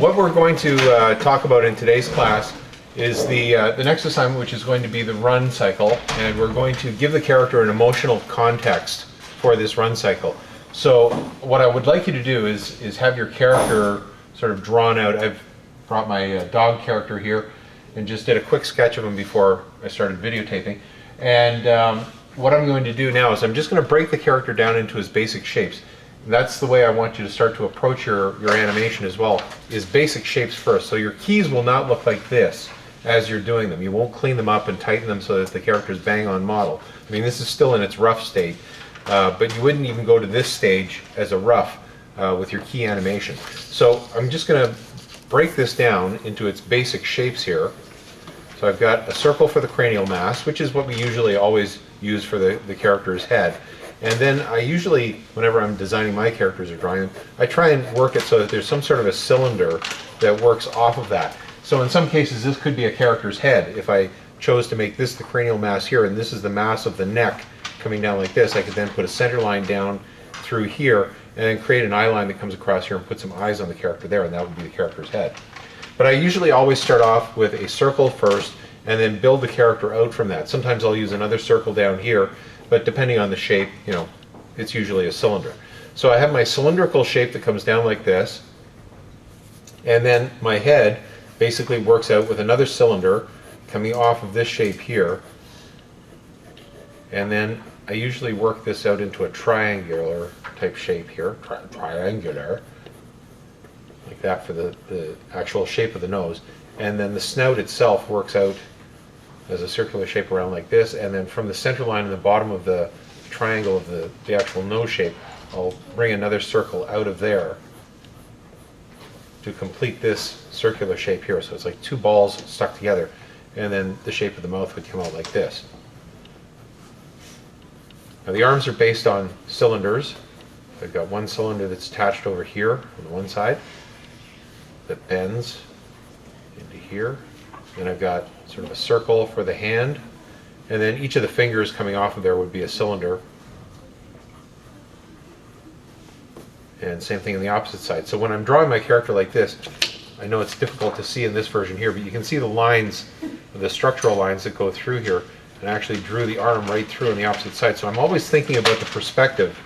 what we're going to talk about in today's class is the next assignment, which is going to be the run cycle, and we're going to give the character an emotional context for this run cycle. So what I would like you to do is have your character sort of drawn out. I've brought my dog character here and just did a quick sketch of him before I started videotaping. And what I'm going to do now is I'm just going to break the character down into his basic shapes. And that's the way I want you to start to approach your animation as well, is basic shapes first. So your keys will not look like this as you're doing them. You won't clean them up and tighten them so that the character's bang on model. I mean, this is still in its rough state, but you wouldn't even go to this stage as a rough with your key animation. So I'm just going to break this down into its basic shapes here. So I've got a circle for the cranial mass, which is what we usually always use for the character's head. And then I usually, whenever I'm designing my characters or drawing them, I try and work it so that there's some sort of a cylinder that works off of that. So in some cases this could be a character's head. If I chose to make this the cranial mass here, and this is the mass of the neck coming down like this, I could then put a center line down through here and then create an eye line that comes across here and put some eyes on the character there, and that would be the character's head. But I usually always start off with a circle first and then build the character out from that. Sometimes I'll use another circle down here, but depending on the shape, you know, it's usually a cylinder. So I have my cylindrical shape that comes down like this, and then my head basically works out with another cylinder coming off of this shape here, and then I usually work this out into a triangular type shape here, triangular, like that for the actual shape of the nose. And then the snout itself works out as a circular shape around like this, and then from the center line in the bottom of the triangle of the actual nose shape, I'll bring another circle out of there to complete this circular shape here. So it's like two balls stuck together, and then the shape of the mouth would come out like this. Now the arms are based on cylinders. I've got one cylinder that's attached over here on the one side that bends into here. Then I've got sort of a circle for the hand, and then each of the fingers coming off of there would be a cylinder. And same thing on the opposite side. So when I'm drawing my character like this, I know it's difficult to see in this version here, but you can see the lines, the structural lines that go through here, and I actually drew the arm right through on the opposite side. So I'm always thinking about the perspective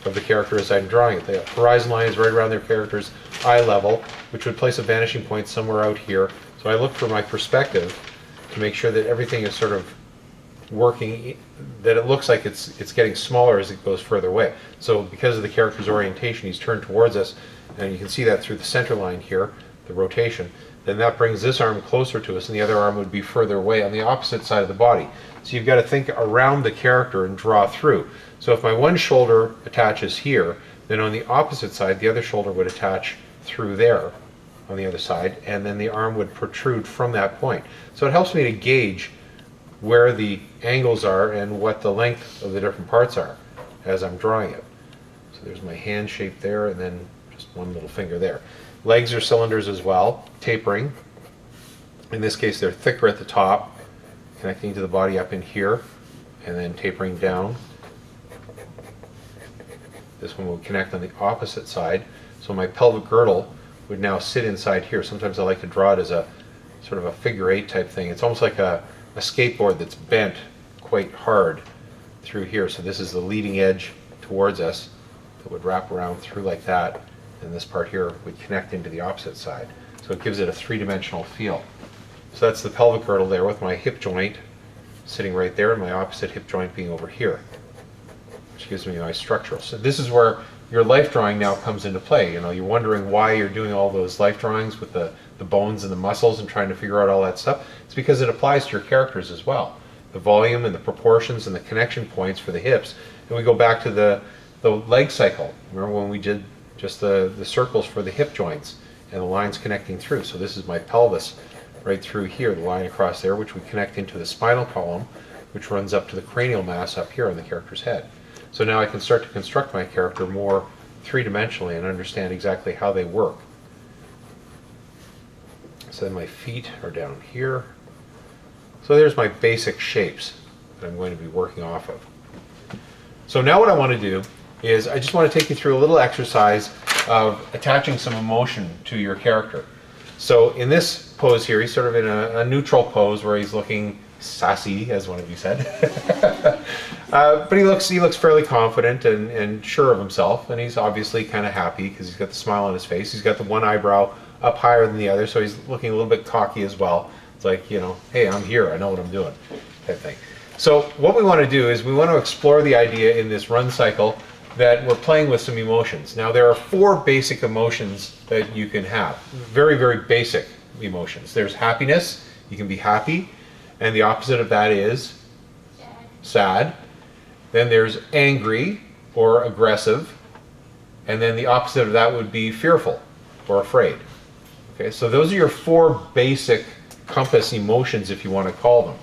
of the character as I'm drawing it. The horizon line is right around their character's eye level, which would place a vanishing point somewhere out here. So I look for my perspective to make sure that everything is sort of working, that it looks like it's getting smaller as it goes further away. So because of the character's orientation, he's turned towards us, and you can see that through the center line here, the rotation. Then that brings this arm closer to us, and the other arm would be further away on the opposite side of the body. So you've got to think around the character and draw through. So if my one shoulder attaches here, then on the opposite side, the other shoulder would attach through there on the other side, and then the arm would protrude from that point. So it helps me to gauge where the angles are and what the length of the different parts are as I'm drawing it. So there's my hand shape there, and then just one little finger there. Legs are cylinders as well, tapering. In this case, they're thicker at the top, connecting to the body up in here, and then tapering down. This one will connect on the opposite side. So my pelvic girdle would now sit inside here. Sometimes I like to draw it as a sort of a figure eight type thing. It's almost like a skateboard that's bent quite hard through here. So this is the leading edge towards us that would wrap around through like that, and this part here would connect into the opposite side. So it gives it a three-dimensional feel. So that's the pelvic girdle there with my hip joint sitting right there and my opposite hip joint being over here, which gives me my structural. So this is where your life drawing now comes into play. You know, you're wondering why you're doing all those life drawings with the bones and the muscles and trying to figure out all that stuff. It's because it applies to your characters as well. The volume and the proportions and the connection points for the hips. And we go back to the leg cycle. Remember when we did just the circles for the hip joints and the lines connecting through. So this is my pelvis right through here, the line across there, which we connect into the spinal column, which runs up to the cranial mass up here on the character's head. So now I can start to construct my character more three-dimensionally and understand exactly how they work. So then my feet are down here. So there's my basic shapes that I'm going to be working off of. So now what I want to do is I just want to take you through a little exercise of attaching some emotion to your character. So in this pose here, he's sort of in a neutral pose where he's looking sassy, as one of you said. But he looks fairly confident and sure of himself, and he's obviously kind of happy because he's got the smile on his face. He's got the one eyebrow up higher than the other, so he's looking a little bit cocky as well. It's like, you know, hey, I'm here, I know what I'm doing, type thing. So what we want to do is we want to explore the idea in this run cycle that we're playing with some emotions. Now there are 4 basic emotions that you can have. Very, very basic emotions. There's happiness, you can be happy, and the opposite of that is sad. Then there's angry or aggressive, and then the opposite of that would be fearful or afraid. Okay, so those are your 4 basic compass emotions, if you want to call them.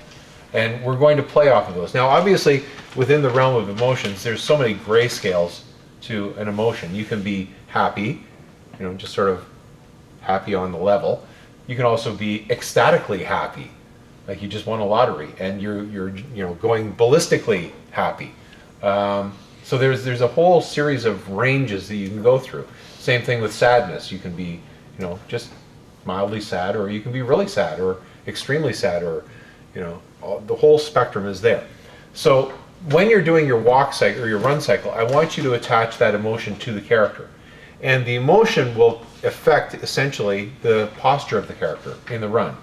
And we're going to play off of those. Now obviously within the realm of emotions there's so many gray scales to an emotion. You can be happy, you know, just sort of happy on the level. You can also be ecstatically happy, like you just won a lottery and you're you know, going ballistically happy. So there's a whole series of ranges that you can go through. Same thing with sadness. You can be, you know, just mildly sad, or you can be really sad or extremely sad, or, you know, the whole spectrum is there. So when you're doing your walk cycle or your run cycle, I want you to attach that emotion to the character. And the emotion will affect essentially the posture of the character in the run.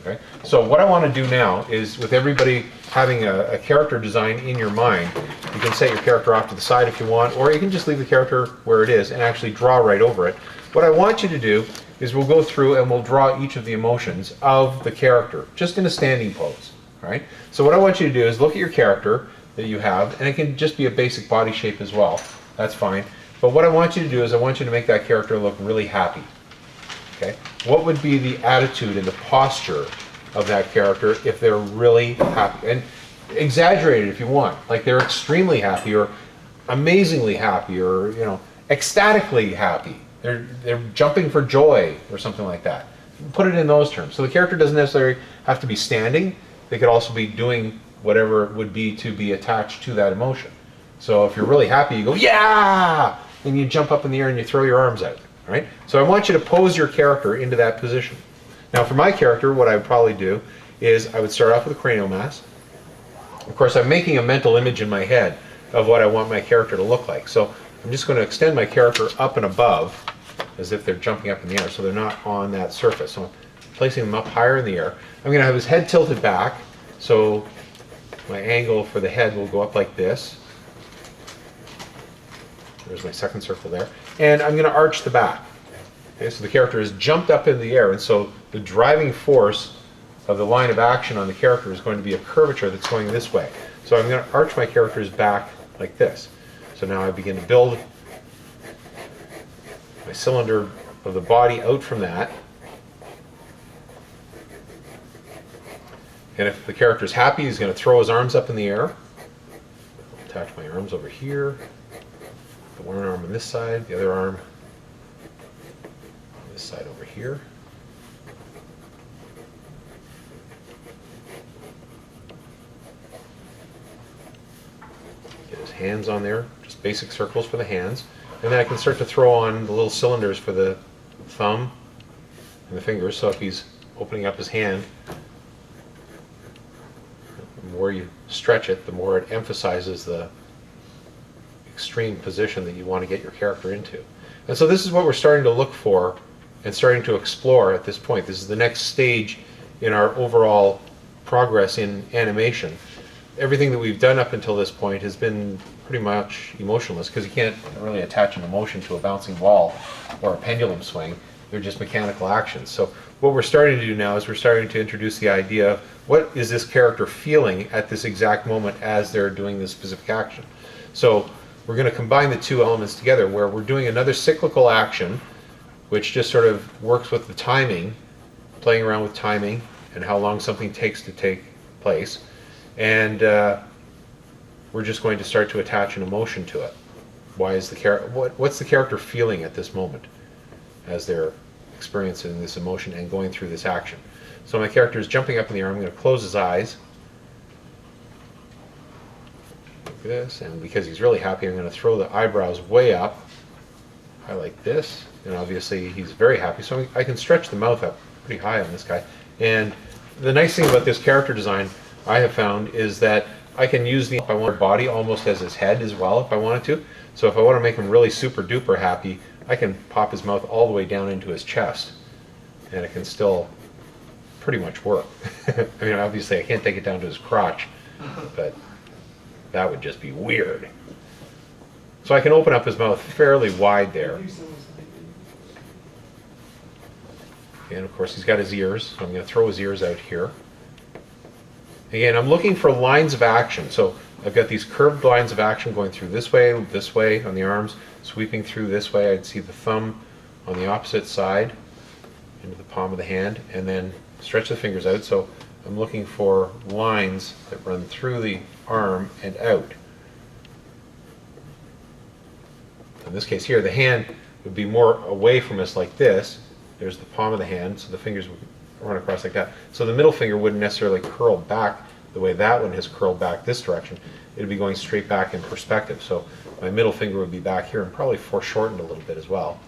Okay? So what I want to do now is, with everybody having a character design in your mind, you can set your character off to the side if you want, or you can just leave the character where it is and actually draw right over it. What I want you to do is we'll go through and we'll draw each of the emotions of the character, just in a standing pose. All right? So what I want you to do is look at your character that you have, and it can just be a basic body shape as well. That's fine. But what I want you to do is I want you to make that character look really happy. Okay? What would be the attitude and the posture of that character if they're really happy? And exaggerate it if you want. Like they're extremely happy, or amazingly happy, or, you know, ecstatically happy. They're jumping for joy or something like that. Put it in those terms. So the character doesn't necessarily have to be standing. They could also be doing whatever it would be to be attached to that emotion. So if you're really happy, you go, yeah! And you jump up in the air and you throw your arms out. All right? So I want you to pose your character into that position. Now for my character, what I would probably do is I would start off with a cranial mass. Of course, I'm making a mental image in my head of what I want my character to look like. So I'm just going to extend my character up and above as if they're jumping up in the air, so they're not on that surface. So I'm placing them up higher in the air. I'm going to have his head tilted back, so my angle for the head will go up like this. There's my second circle there. And I'm going to arch the back. Okay, so the character is jumped up in the air, and so the driving force of the line of action on the character is going to be a curvature that's going this way. So I'm going to arch my character's back like this. So now I begin to build my cylinder of the body out from that. And if the character is happy, he's going to throw his arms up in the air. Attach my arms over here. The one arm on this side, the other arm on this side over here. Get his hands on there, just basic circles for the hands. And then I can start to throw on the little cylinders for the thumb and the fingers. So if he's opening up his hand, the more you stretch it, the more it emphasizes the extreme position that you want to get your character into. And so this is what we're starting to look for and starting to explore at this point. This is the next stage in our overall progress in animation. Everything that we've done up until this point has been pretty much emotionless, because you can't really attach an emotion to a bouncing ball or a pendulum swing. They're just mechanical actions. So what we're starting to do now is we're starting to introduce the idea of what is this character feeling at this exact moment as they're doing this specific action. So we're going to combine the two elements together, where we're doing another cyclical action, which just sort of works with the timing, playing around with timing and how long something takes to take place. And we're just going to start to attach an emotion to it. Why is what's the character feeling at this moment as they're experiencing this emotion and going through this action? So my character is jumping up in the air. I'm going to close his eyes like this, and because he's really happy, I'm going to throw the eyebrows way up, highlight this, and obviously he's very happy, so I can stretch the mouth up pretty high on this guy. And the nice thing about this character design I have found is that I can use the body almost as his head as well if I wanted to. So if I want to make him really super duper happy, I can pop his mouth all the way down into his chest, and it can still pretty much work. I mean, obviously I can't take it down to his crotch, but that would just be weird. So I can open up his mouth fairly wide there. And of course he's got his ears, so I'm going to throw his ears out here. Again, I'm looking for lines of action. So I've got these curved lines of action going through this way on the arms, sweeping through this way. I'd see the thumb on the opposite side into the palm of the hand, and then stretch the fingers out. So I'm looking for lines that run through the arm and out. In this case here, the hand would be more away from us like this. There's the palm of the hand, so the fingers would run across like that. So the middle finger wouldn't necessarily curl back the way that one has curled back this direction. It would be going straight back in perspective. So my middle finger would be back here and probably foreshortened a little bit as well.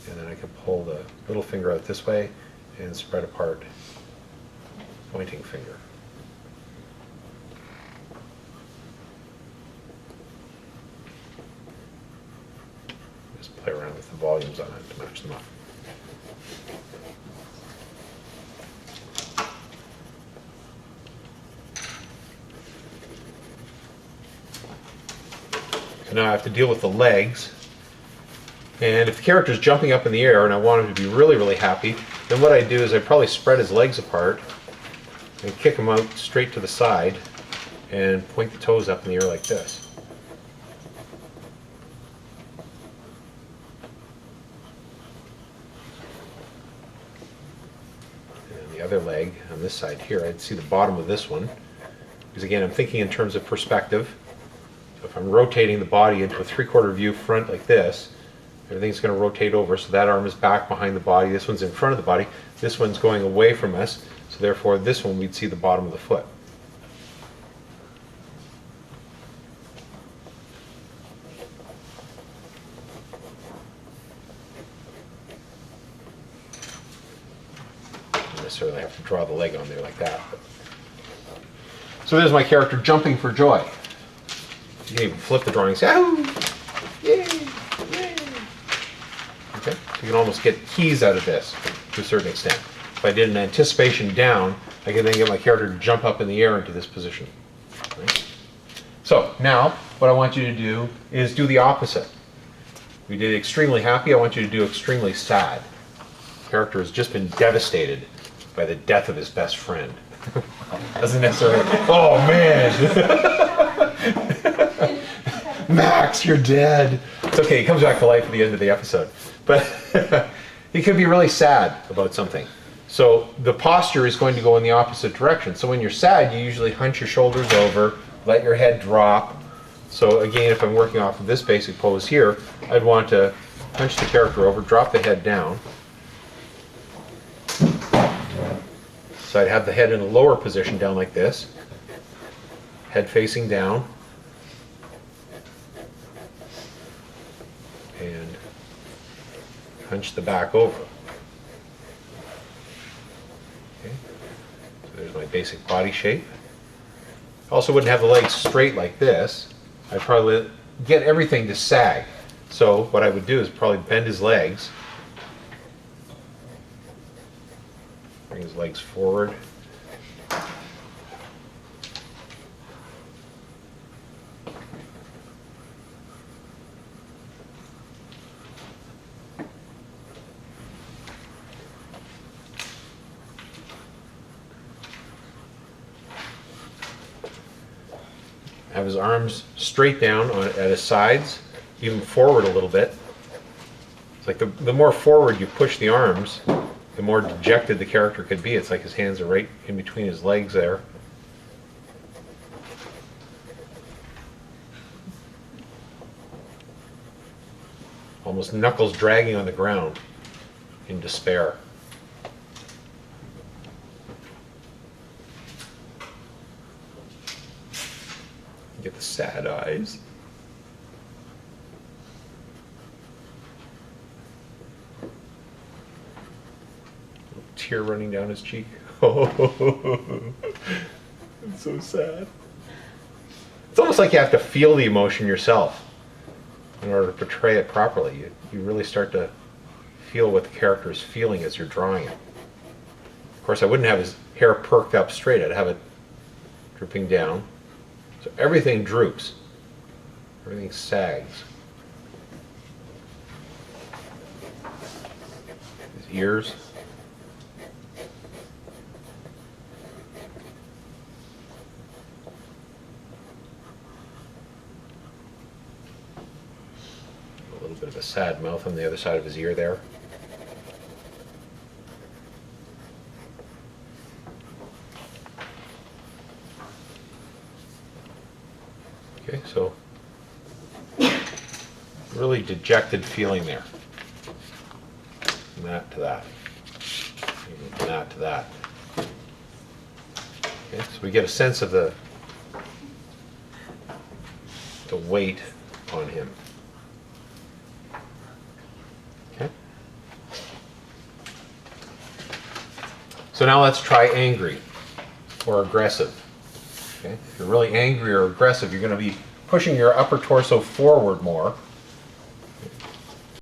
And then I can pull the little finger out this way and spread apart pointing finger. Just play around with the volumes on it to match them up. So now I have to deal with the legs. And if the character's jumping up in the air and I want him to be really, really happy, then what I do is I probably spread his legs apart and kick him out straight to the side and point the toes up in the air like this. And the other leg on this side here, I'd see the bottom of this one. Because again, I'm thinking in terms of perspective. So if I'm rotating the body into a 3/4 view front like this, everything's going to rotate over, so that arm is back behind the body, this one's in front of the body, this one's going away from us, so therefore this one we'd see the bottom of the foot. Don't necessarily have to draw the leg on there like that. But. So there's my character jumping for joy. You can even flip the drawing and say, "Ahoo! Yay! Yay!" Okay? So you can almost get keys out of this to a certain extent. If I did an anticipation down, I can then get my character to jump up in the air into this position. Right? So now, what I want you to do is do the opposite. We did extremely happy, I want you to do extremely sad. The character has just been devastated by the death of his best friend. Doesn't necessarily, oh man! Max, you're dead. It's okay, he comes back to life at the end of the episode. But he could be really sad about something. So the posture is going to go in the opposite direction. So when you're sad, you usually hunch your shoulders over, let your head drop. So again, if I'm working off of this basic pose here, I'd want to hunch the character over, drop the head down. So I'd have the head in a lower position down like this, head facing down. And hunch the back over. Okay. So there's my basic body shape. Also wouldn't have the legs straight like this. I'd probably get everything to sag. So what I would do is probably bend his legs. Bring his legs forward. Have his arms straight down at his sides, even forward a little bit. It's like the more forward you push the arms, the more dejected the character could be. It's like his hands are right in between his legs there. Almost knuckles dragging on the ground in despair. Get the sad eyes. tear running down his cheek. Oh, it's so sad. It's almost like you have to feel the emotion yourself in order to portray it properly. You really start to feel what the character is feeling as you're drawing it. Of course, I wouldn't have his hair perked up straight. I'd have it drooping down. So everything droops. Everything sags. His ears. A little bit of a sad mouth on the other side of his ear there. Okay, so really dejected feeling there. From that to that. From that to that. Okay, so we get a sense of the weight on him. Okay. So now let's try angry or aggressive. Okay. If you're really angry or aggressive, you're going to be pushing your upper torso forward more.